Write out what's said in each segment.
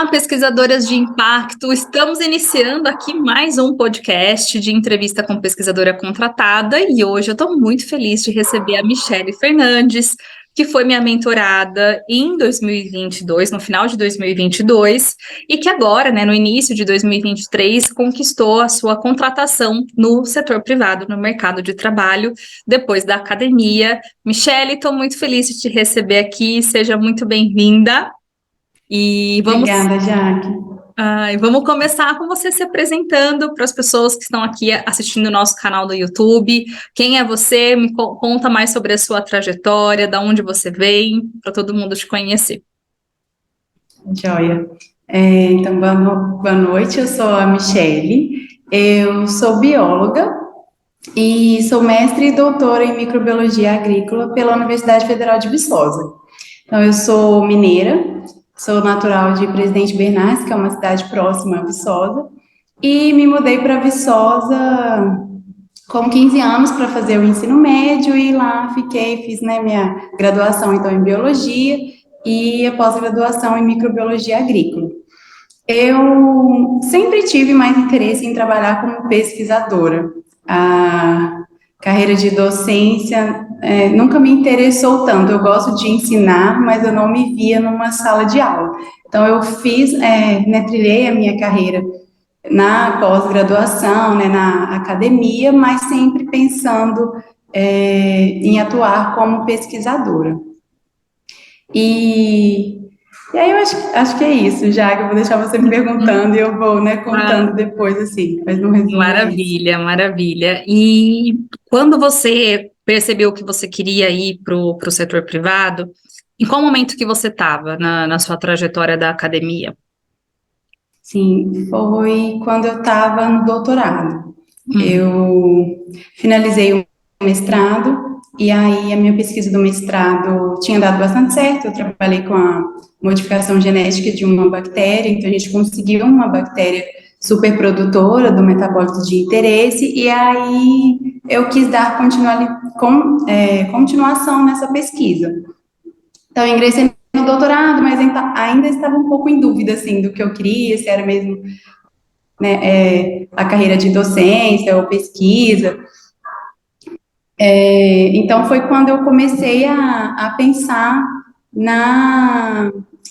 pesquisadoras de impacto! Estamos iniciando aqui mais um podcast de entrevista com pesquisadora contratada e hoje eu estou muito feliz de receber a Michele Fernandes, que foi minha mentorada em 2022, no final de 2022, e que agora, no início de 2023, conquistou a sua contratação no setor privado, no mercado de trabalho, depois da academia. Michele, estou muito feliz de te receber aqui, seja muito bem-vinda. E Obrigada, Jaque. vamos começar com você se apresentando para as pessoas que estão aqui assistindo o nosso canal do YouTube. Quem é você? Me conta mais sobre a sua trajetória, da onde você vem, para todo mundo te conhecer. Joia. Então, boa noite, eu sou a Michele, eu sou bióloga e sou mestre e doutora em microbiologia agrícola pela Universidade Federal de Viçosa. Então, eu sou mineira, sou natural de Presidente Bernardes, que é uma cidade próxima a Viçosa, e me mudei para Viçosa com 15 anos para fazer o ensino médio e lá fiz minha graduação então em biologia e a pós-graduação em microbiologia agrícola. Eu sempre tive mais interesse em trabalhar como pesquisadora. A carreira de docência nunca me interessou tanto. Eu gosto de ensinar, mas eu não me via numa sala de aula. Então, eu trilhei a minha carreira na pós-graduação, na academia, mas sempre pensando em atuar como pesquisadora. E aí eu acho que é isso, já que eu vou deixar você me perguntando e eu vou contando depois, assim, mas no resumo Maravilha, maravilha. E quando você percebeu que você queria ir para o setor privado, em qual momento que você estava na sua trajetória da academia? Sim, foi quando eu estava no doutorado. Eu finalizei o mestrado e aí a minha pesquisa do mestrado tinha dado bastante certo. Eu trabalhei com a modificação genética de uma bactéria, então a gente conseguiu uma bactéria superprodutora do metabólito de interesse e aí eu quis dar continuação nessa pesquisa. Então eu ingressei no doutorado, mas ainda estava um pouco em dúvida assim do que eu queria, se era mesmo a carreira de docência ou pesquisa. Então, foi quando eu comecei a pensar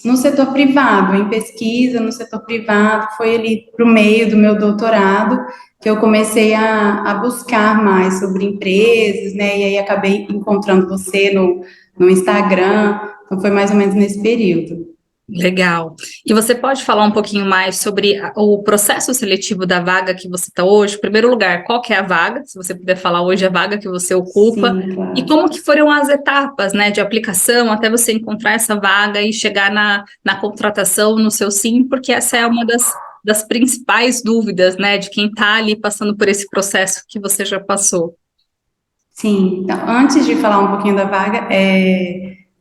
no setor privado, em pesquisa no setor privado. Foi ali para o meio do meu doutorado que eu comecei a buscar mais sobre empresas, e aí acabei encontrando você no Instagram. Então, foi mais ou menos nesse período. Legal. E você pode falar um pouquinho mais sobre o processo seletivo da vaga que você está hoje? Em primeiro lugar, qual que é a vaga? Se você puder falar hoje a vaga que você ocupa. Sim, claro. E como que foram as etapas, de aplicação até você encontrar essa vaga e chegar na contratação, no seu sim, porque essa é uma das principais dúvidas, de quem está ali passando por esse processo que você já passou. Sim, então, antes de falar um pouquinho da vaga,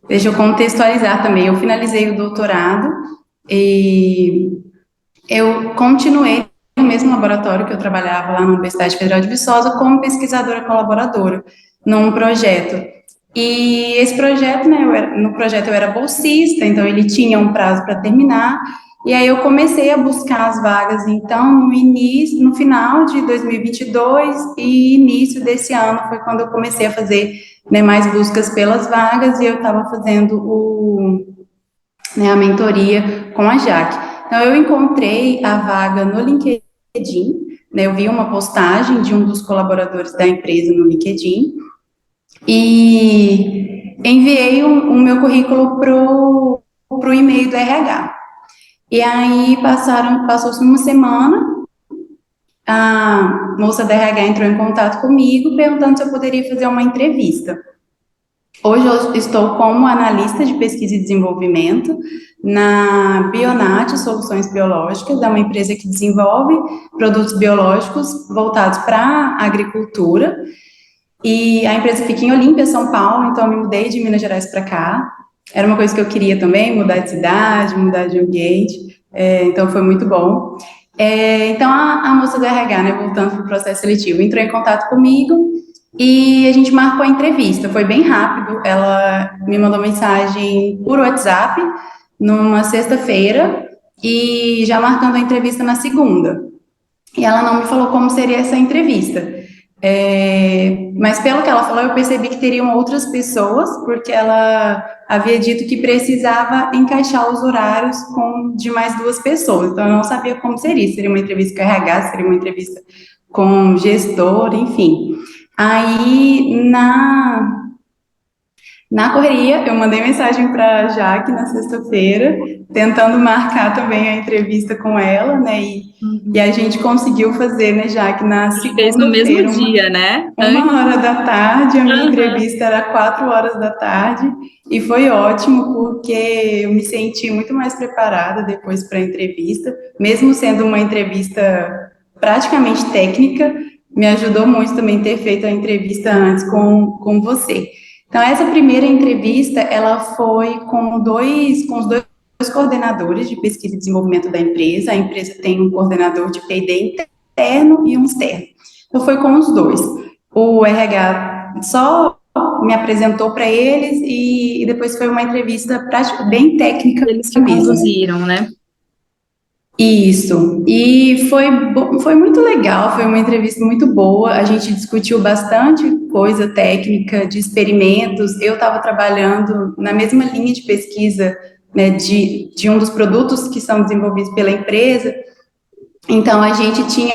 deixa eu contextualizar também. Eu finalizei o doutorado e eu continuei no mesmo laboratório que eu trabalhava lá na Universidade Federal de Viçosa como pesquisadora colaboradora num projeto. E esse projeto, no projeto eu era bolsista, então ele tinha um prazo para terminar. E aí eu comecei a buscar as vagas, então, no final de 2022 e início desse ano foi quando eu comecei a fazer mais buscas pelas vagas e eu estava fazendo a mentoria com a Jaque. Então, eu encontrei a vaga no LinkedIn, eu vi uma postagem de um dos colaboradores da empresa no LinkedIn e enviei o meu currículo pro e-mail do RH. E aí passou-se uma semana, a moça da RH entrou em contato comigo, perguntando se eu poderia fazer uma entrevista. Hoje eu estou como analista de pesquisa e desenvolvimento na Bionat Soluções Biológicas, é uma empresa que desenvolve produtos biológicos voltados para a agricultura. E a empresa fica em Olímpia, São Paulo, então eu me mudei de Minas Gerais para cá. Era uma coisa que eu queria também, mudar de cidade, mudar de ambiente, então foi muito bom. Então a moça do RH, voltando para o processo seletivo, entrou em contato comigo e a gente marcou a entrevista. Foi bem rápido, ela me mandou mensagem por WhatsApp numa sexta-feira e já marcando a entrevista na segunda. E ela não me falou como seria essa entrevista. Mas pelo que ela falou, eu percebi que teriam outras pessoas, porque ela havia dito que precisava encaixar os horários de mais duas pessoas. Então, eu não sabia como seria. Seria uma entrevista com RH, seria uma entrevista com gestor, enfim. Aí, na correria, eu mandei mensagem para a Jaque na sexta-feira, tentando marcar também a entrevista com ela, né? E a gente conseguiu fazer, né, Jaque, na Fez no mesmo segunda-feira, dia, né? 1 hora da tarde, a minha entrevista era 4 horas da tarde, e foi ótimo, porque eu me senti muito mais preparada depois para a entrevista, mesmo sendo uma entrevista praticamente técnica, me ajudou muito também ter feito a entrevista antes com você. Então, essa primeira entrevista, ela foi com os dois coordenadores de pesquisa e desenvolvimento da empresa. A empresa tem um coordenador de P&D interno e um externo. Então, foi com os dois. O RH só me apresentou para eles e depois foi uma entrevista bem técnica Eles que mesmo. conduziram, né? Isso, e foi muito legal, foi uma entrevista muito boa, a gente discutiu bastante coisa técnica, de experimentos, eu estava trabalhando na mesma linha de pesquisa, né, de um dos produtos que são desenvolvidos pela empresa, então a gente tinha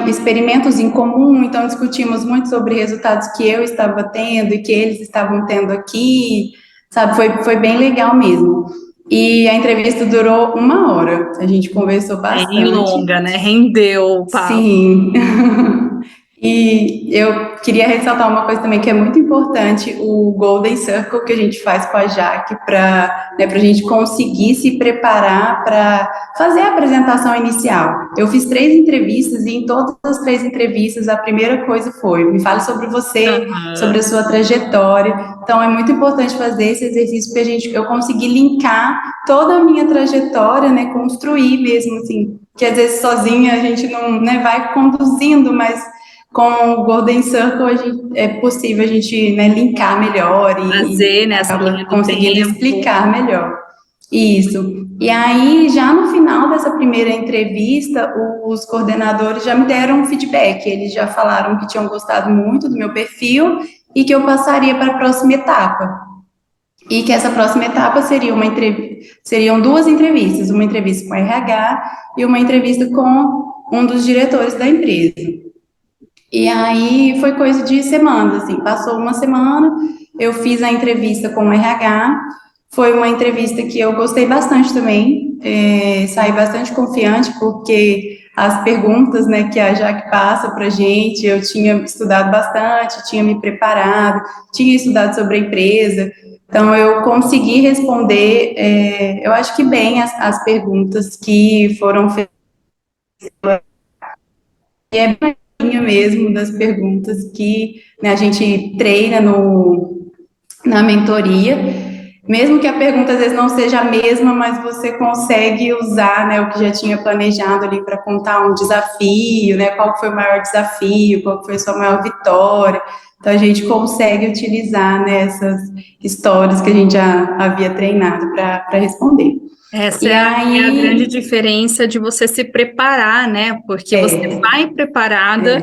experimentos em comum, então discutimos muito sobre resultados que eu estava tendo e que eles estavam tendo aqui, sabe, foi bem legal mesmo. E a entrevista durou 1 hora, a gente conversou Bem bastante. longa, né? Rendeu o papo. Sim. E eu queria ressaltar uma coisa também que é muito importante, o Golden Circle que a gente faz com a Jaque para, né, para a gente conseguir se preparar para fazer a apresentação inicial. Eu fiz 3 entrevistas e em todas as 3 entrevistas a primeira coisa foi: me fale sobre você, sobre Aham. a sua trajetória. Então é muito importante fazer esse exercício para eu conseguir linkar toda a minha trajetória, né, construir mesmo assim, que às vezes sozinha a gente não, né, vai conduzindo, mas com o Golden Circle é possível a gente, né, linkar melhor Trazer, e né, essa acaba linha do conseguindo tempo. explicar melhor. Isso. E aí, já no final dessa primeira entrevista, os coordenadores já me deram um feedback. Eles já falaram que tinham gostado muito do meu perfil e que eu passaria para a próxima etapa. E que essa próxima etapa seria seriam 2 entrevistas, uma entrevista com a RH e uma entrevista com um dos diretores da empresa. E aí foi coisa de semanas, assim, passou uma semana, eu fiz a entrevista com o RH, foi uma entrevista que eu gostei bastante também, saí bastante confiante, porque as perguntas, né, que a Jaque passa pra gente, eu tinha estudado bastante, tinha me preparado, tinha estudado sobre a empresa, então eu consegui responder, eu acho que bem as perguntas que foram feitas, e é bem mesmo das perguntas que, né, a gente treina na mentoria, mesmo que a pergunta às vezes não seja a mesma, mas você consegue usar, né, o que já tinha planejado ali para contar um desafio, né, qual foi o maior desafio, qual foi a sua maior vitória. Então a gente consegue utilizar, né, essas histórias que a gente já havia treinado para responder. Essa E é a grande aí, diferença de você se preparar, né? Porque você é, vai preparada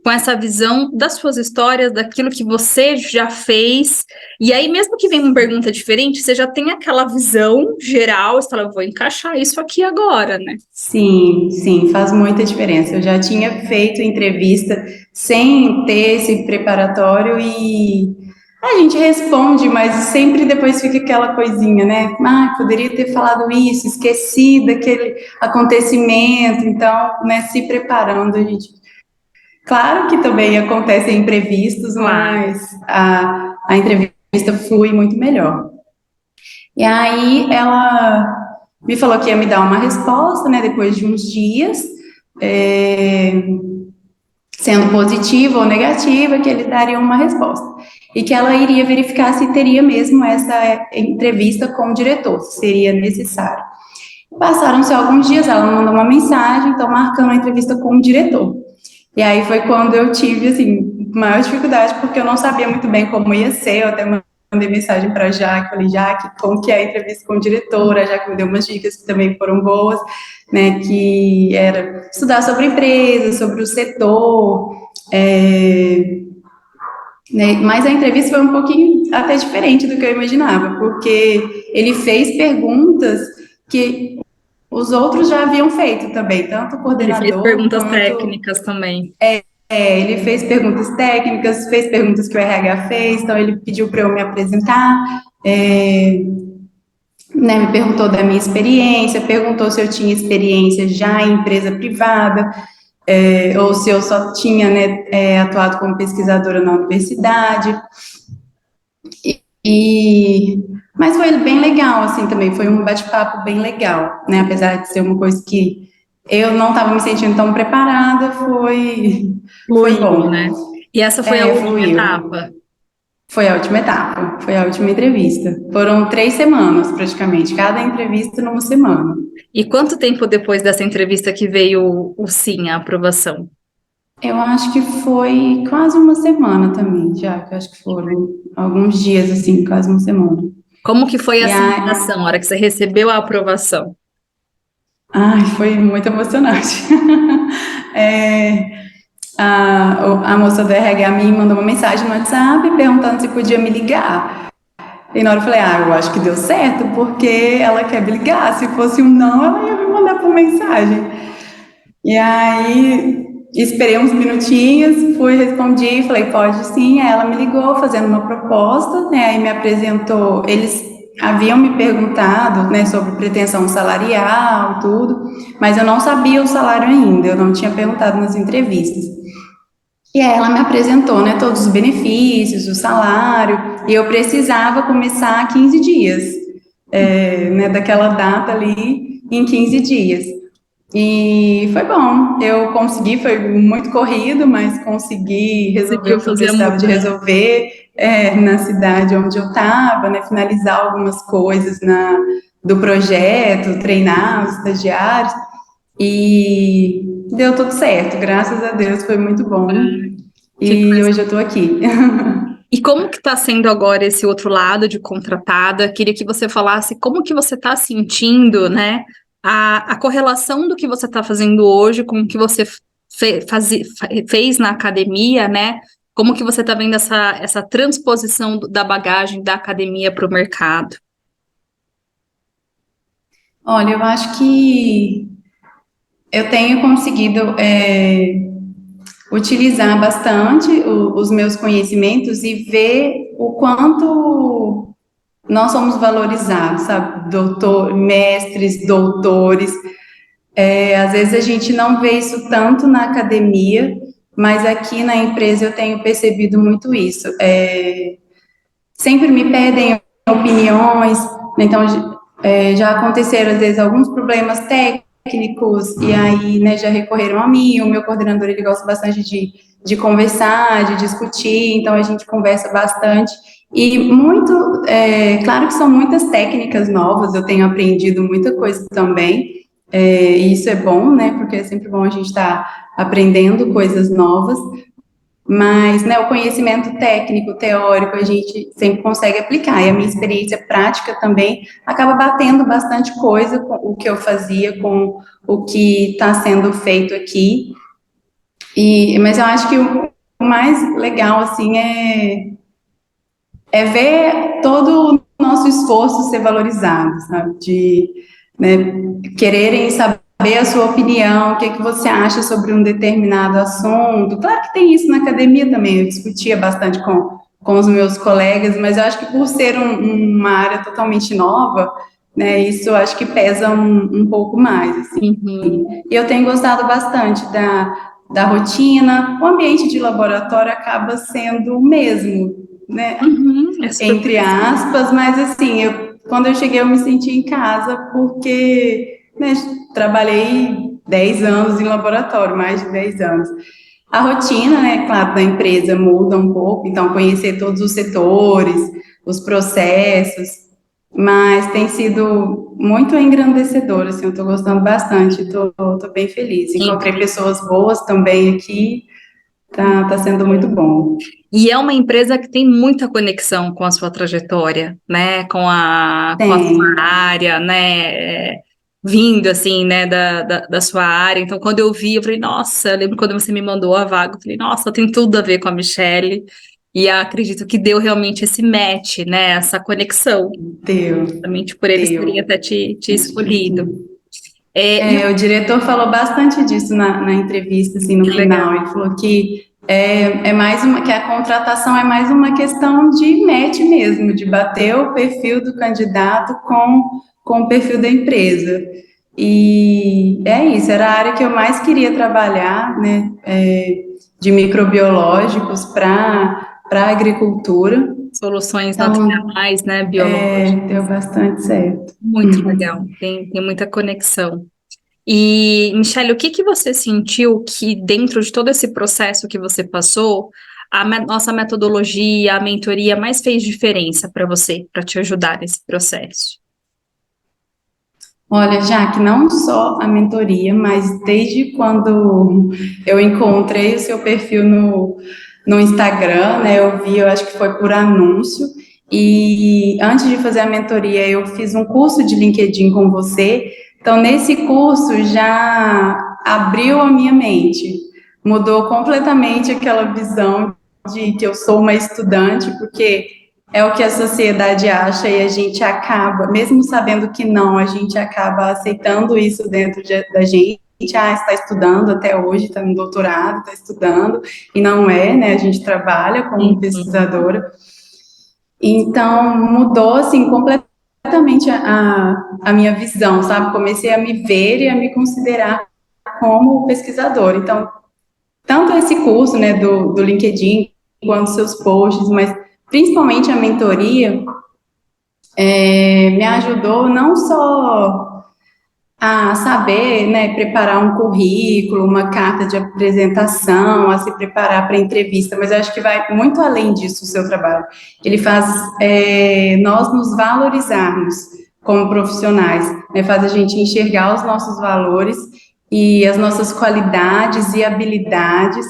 com essa visão das suas histórias, daquilo que você já fez. E aí, mesmo que venha uma pergunta diferente, você já tem aquela visão geral, você fala, eu vou encaixar isso aqui agora, né? sim, sim, faz muita diferença. Eu já tinha feito entrevista sem ter esse preparatório e a gente responde, mas sempre depois fica aquela coisinha, né? Ah, poderia ter falado isso, esqueci daquele acontecimento. Então, né, se preparando, a gente. Claro que também acontecem imprevistos, Claro. mas a entrevista flui muito melhor. E aí ela me falou que ia me dar uma resposta, né, depois de uns dias, é, sendo positiva ou negativa, que eles dariam uma resposta. E que ela iria verificar se teria mesmo essa entrevista com o diretor, se seria necessário. Passaram-se alguns dias, ela me mandou uma mensagem, então marcando a entrevista com o diretor. E aí foi quando eu tive, assim, maior dificuldade, porque eu não sabia muito bem como ia ser, eu até mandei mensagem para a Jaque, falei, Jaque, como que é a entrevista com a diretora? A Jaque me deu umas dicas que também foram boas, né, que era estudar sobre a empresa, sobre o setor, né, mas a entrevista foi um pouquinho até diferente do que eu imaginava, porque ele fez perguntas que os outros já haviam feito também, tanto o Ele fez coordenador perguntas quanto... técnicas também. Ele fez perguntas técnicas, fez perguntas que o RH fez, então ele pediu para eu me apresentar, né, me perguntou da minha experiência, perguntou se eu tinha experiência já em empresa privada, ou se eu só tinha, né, atuado como pesquisadora na universidade. Mas foi bem legal, assim, também, foi um bate-papo bem legal, né, apesar de ser uma coisa que eu não estava me sentindo tão preparada, foi Fluiu, bom. né? E essa foi a última Fluiu. etapa. Foi a última etapa, foi a última entrevista. Foram 3 semanas, praticamente, cada entrevista numa semana. E quanto tempo depois dessa entrevista que veio o sim, a aprovação? Eu acho que foi quase uma semana também, já, que eu acho que foram alguns dias, assim, quase uma semana. Como que foi a E a, sensação, a hora que você recebeu a aprovação? ai, foi muito emocionante. É, a moça do RH me mandou uma mensagem no WhatsApp perguntando se podia me ligar. E na hora eu falei, eu acho que deu certo, porque ela quer me ligar. Se fosse um não, ela ia me mandar por mensagem. E aí, esperei uns minutinhos, fui, respondi, falei, pode sim. Aí ela me ligou fazendo uma proposta, né? Aí me apresentou, eles haviam me perguntado, né, sobre pretensão salarial, tudo, mas eu não sabia o salário ainda, eu não tinha perguntado nas entrevistas. E aí ela me apresentou, né, todos os benefícios, o salário, e eu precisava começar 15 dias, né, daquela data ali em 15 dias. E foi bom, eu consegui, foi muito corrido, mas consegui resolver Conseguiu o que eu fazer a precisava de mudança? resolver na cidade onde eu estava, né, finalizar algumas coisas do projeto, treinar os estagiários, e deu tudo certo, graças a Deus, foi muito bom. Que E coisa. hoje eu estou aqui. E como que está sendo agora esse outro lado de contratada? Queria que você falasse como que você está sentindo, né, a correlação do que você está fazendo hoje com o que você fez na academia, né? Como que você está vendo essa transposição da bagagem da academia para o mercado? Olha, eu acho que eu tenho conseguido utilizar bastante os meus conhecimentos e ver o quanto nós somos valorizados, sabe? Mestres, doutores. Às vezes a gente não vê isso tanto na academia, mas aqui na empresa eu tenho percebido muito isso. Sempre me pedem opiniões, né? Então já aconteceram às vezes alguns problemas técnicos e aí, né, já recorreram a mim. O meu coordenador, ele gosta bastante de conversar, de discutir, então a gente conversa bastante. E claro que são muitas técnicas novas, eu tenho aprendido muita coisa também, e isso é bom, né, porque é sempre bom a gente estar aprendendo coisas novas, mas, né, o conhecimento técnico, teórico, a gente sempre consegue aplicar, e a minha experiência prática também acaba batendo bastante coisa com o que eu fazia, com o que está sendo feito aqui, mas eu acho que o mais legal, assim, é ver todo o nosso esforço ser valorizado, sabe, né, quererem saber a sua opinião, o que que você acha sobre um determinado assunto. Claro que tem isso na academia também, eu discutia bastante com os meus colegas, mas eu acho que por ser uma área totalmente nova, né, isso eu acho que pesa um pouco mais, assim. Uhum. E eu tenho gostado bastante da rotina, o ambiente de laboratório acaba sendo o mesmo, né, Uhum, é super entre parecido. aspas, mas assim, quando eu cheguei eu me senti em casa porque, né, trabalhei 10 anos em laboratório, mais de 10 anos. A rotina, né, claro, da empresa muda um pouco, então conhecer todos os setores, os processos, mas tem sido muito engrandecedor, assim, eu estou gostando bastante, estou bem feliz. Que Encontrei incrível. pessoas boas também aqui, Tá sendo muito bom. E é uma empresa que tem muita conexão com a sua trajetória, né? Com a sua Tem. área, né? Vindo, assim, né, da sua área. Então, quando eu vi, eu falei, nossa, eu lembro quando você me mandou a vaga, eu falei, nossa, tem tudo a ver com a Michelle. E acredito que deu realmente esse match, né? Essa conexão, Deu, justamente por eles terem deu. até te Acho que escolhido. sim. E O diretor falou bastante disso na entrevista, assim, no que final. legal. Ele falou que é mais que a contratação é mais uma questão de match mesmo, de bater o perfil do candidato com o perfil da empresa. E é isso, era a área que eu mais queria trabalhar, né, de microbiológicos para agricultura. Soluções Então, naturais, né, biológicas. deu bastante certo. Muito legal. Tem muita conexão. E, Michelle, o que que você sentiu que dentro de todo esse processo que você passou, nossa metodologia, a mentoria mais fez diferença para você, para te ajudar nesse processo? Olha, Jaque, não só a mentoria, mas desde quando eu encontrei o seu perfil no Instagram, né? Eu acho que foi por anúncio. E antes de fazer a mentoria, eu fiz um curso de LinkedIn com você. Então, nesse curso já abriu a minha mente, mudou completamente aquela visão de que eu sou uma estudante, porque é o que a sociedade acha e a gente acaba, mesmo sabendo que não, a gente acaba aceitando isso dentro da gente. Está estudando até hoje, está no doutorado, está estudando, e não é, né? A gente trabalha como Uhum. pesquisadora. Então, mudou, assim, completamente a minha visão, sabe? Comecei a me ver e a me considerar como pesquisadora. Então, tanto esse curso, né, do LinkedIn, quanto seus posts, mas principalmente a mentoria, me ajudou não só a saber, né, preparar um currículo, uma carta de apresentação, a se preparar para a entrevista, mas eu acho que vai muito além disso o seu trabalho. Ele faz nós nos valorizarmos como profissionais, né, faz a gente enxergar os nossos valores e as nossas qualidades e habilidades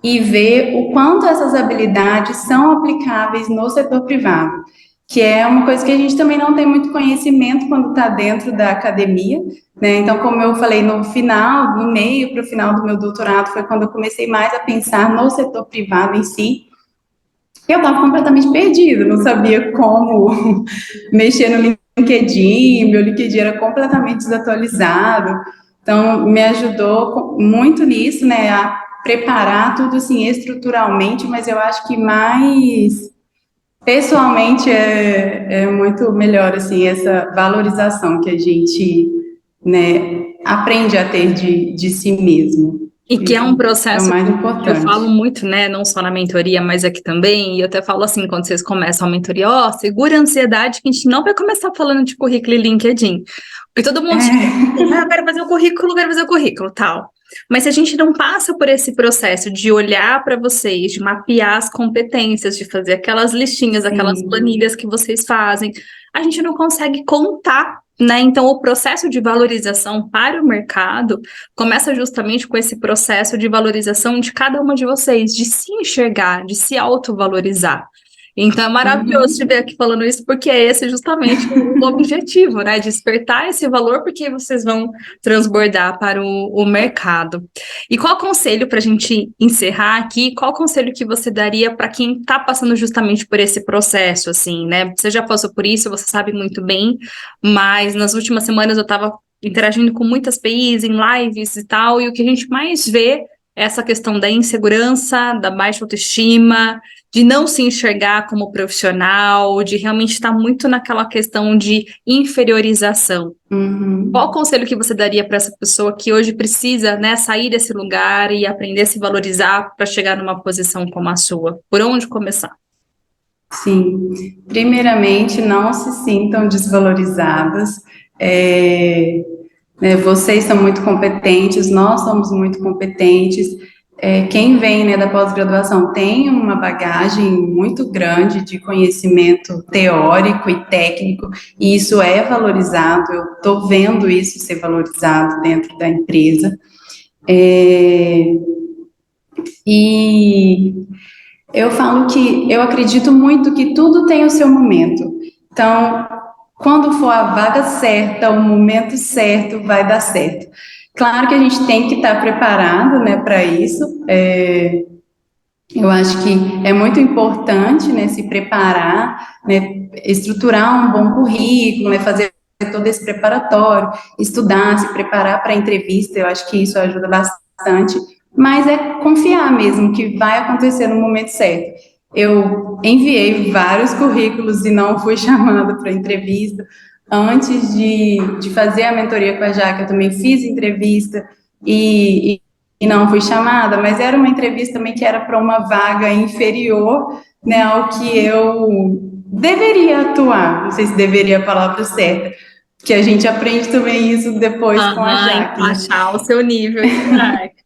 e ver o quanto essas habilidades são aplicáveis no setor privado, que é uma coisa que a gente também não tem muito conhecimento quando está dentro da academia, né? Então, como eu falei, no final, no meio para o final do meu doutorado, foi quando eu comecei mais a pensar no setor privado em si. Eu estava completamente perdida, não sabia como mexer no LinkedIn, meu LinkedIn era completamente desatualizado. Então, me ajudou muito nisso, né, a preparar tudo assim estruturalmente, mas eu acho que mais pessoalmente é muito melhor assim essa valorização que a gente, né, aprende a ter de si mesmo. E que é um Isso é o processo mais que eu importante. falo muito, né? Não só na mentoria, mas aqui também. E eu até falo assim, quando vocês começam a mentoria, ó, segura a ansiedade que a gente não vai começar falando de currículo e LinkedIn. Porque todo mundo chega assim, eu quero fazer o currículo, tal. Mas se a gente não passa por esse processo de olhar para vocês, de mapear as competências, de fazer aquelas listinhas, aquelas Sim. planilhas que vocês fazem, a gente não consegue contar, né? Então, o processo de valorização para o mercado começa justamente com esse processo de valorização de cada uma de vocês, de se enxergar, de se autovalorizar. Então é maravilhoso te ver Uhum. aqui falando isso, porque é esse justamente o objetivo, né? Despertar esse valor, porque vocês vão transbordar para o mercado. E qual conselho, para a gente encerrar aqui, qual conselho que você daria para quem está passando justamente por esse processo, assim, né? Você já passou por isso, você sabe muito bem, mas nas últimas semanas eu estava interagindo com muitas PIs, em lives e tal, e o que a gente mais vê é essa questão da insegurança, da baixa autoestima, de não se enxergar como profissional, de realmente estar muito naquela questão de inferiorização. Qual Uhum. conselho que você daria para essa pessoa que hoje precisa, né, sair desse lugar e aprender a se valorizar para chegar numa posição como a sua? Por onde começar? Sim. Primeiramente, não se sintam desvalorizadas. É, vocês são muito competentes, nós somos muito competentes. Quem vem, né, da pós-graduação tem uma bagagem muito grande de conhecimento teórico e técnico, e isso é valorizado. Eu estou vendo isso ser valorizado dentro da empresa. E eu falo que eu acredito muito que tudo tem o seu momento. Então, quando for a vaga certa, o momento certo, vai dar certo. Claro que a gente tem que estar preparado, né, para isso. Eu acho que é muito importante, né, se preparar, né, estruturar um bom currículo, né, fazer todo esse preparatório, estudar, se preparar para a entrevista. Eu acho que isso ajuda bastante. Mas é confiar mesmo que vai acontecer no momento certo. Eu enviei vários currículos e não fui chamada para entrevista. Antes de fazer a mentoria com a Jaque, eu também fiz entrevista e não fui chamada, mas era uma entrevista também que era para uma vaga inferior, né, ao que eu deveria atuar. Não sei se deveria a palavra certa, que a gente aprende também isso depois com a Jaque, né? Achar o seu nível hierárquico.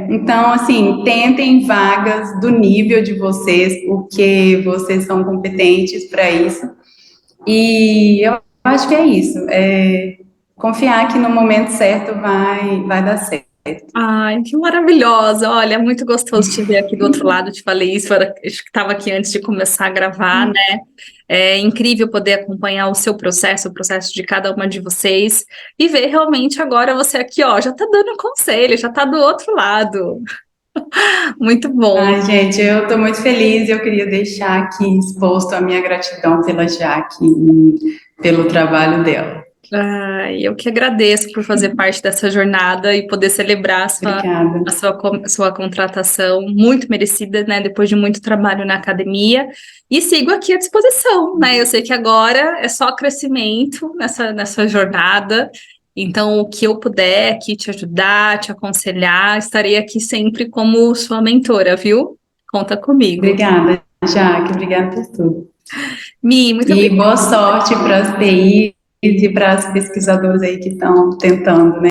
Então, assim, tentem vagas do nível de vocês, porque vocês são competentes para isso. E eu acho que é isso. Confiar que no momento certo vai dar certo. Ai, que maravilhosa! Olha, é muito gostoso te ver aqui do outro lado. Te falei isso, acho que estava aqui antes de começar a gravar, né? É incrível poder acompanhar o processo de cada uma de vocês e ver realmente agora você aqui, ó, já tá dando conselho, já tá do outro lado. Muito bom. Ai, gente, eu estou muito feliz e eu queria deixar aqui exposto a minha gratidão pela Jaque e pelo trabalho dela. Ai, eu que agradeço por fazer parte dessa jornada e poder celebrar Obrigada. a sua contratação, muito merecida, né? Depois de muito trabalho na academia. E sigo aqui à disposição, né? Eu sei que agora é só crescimento nessa jornada. Então, o que eu puder aqui te ajudar, te aconselhar, estarei aqui sempre como sua mentora, viu? Conta comigo. Obrigada, Jaque. Obrigada por tudo. Mi, muito E obrigada. boa sorte para as TIs e para as pesquisadoras aí que estão tentando, né?